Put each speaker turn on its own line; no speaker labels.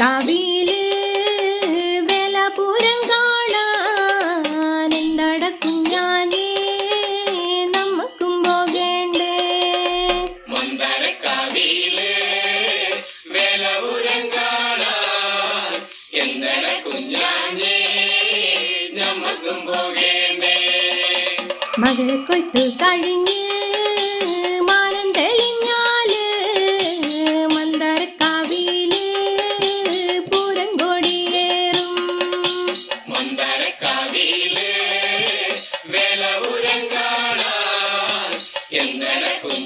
മന്ദരക്കാവില് വേലപുരം കാണാൻ എന്തടക്കും ഞാനേ നമുക്കും പോകേണ്ടേ.
മന്ദരക്കാവില് വേലപുരം കാണാൻ എന്തടക്കും ഞാനേ നമുക്കും പോകേണ്ടേ.
മകരക്കൊയ്ത്ത് കഴിഞ്ഞ് മാനം തെളിഞ്ഞാല് മന്ദരക്കാവില് പൂരം കൊടിയേറും.
മന്ദരക്കാവില് വേലപുരം കാണാൻ എന്തടക്കും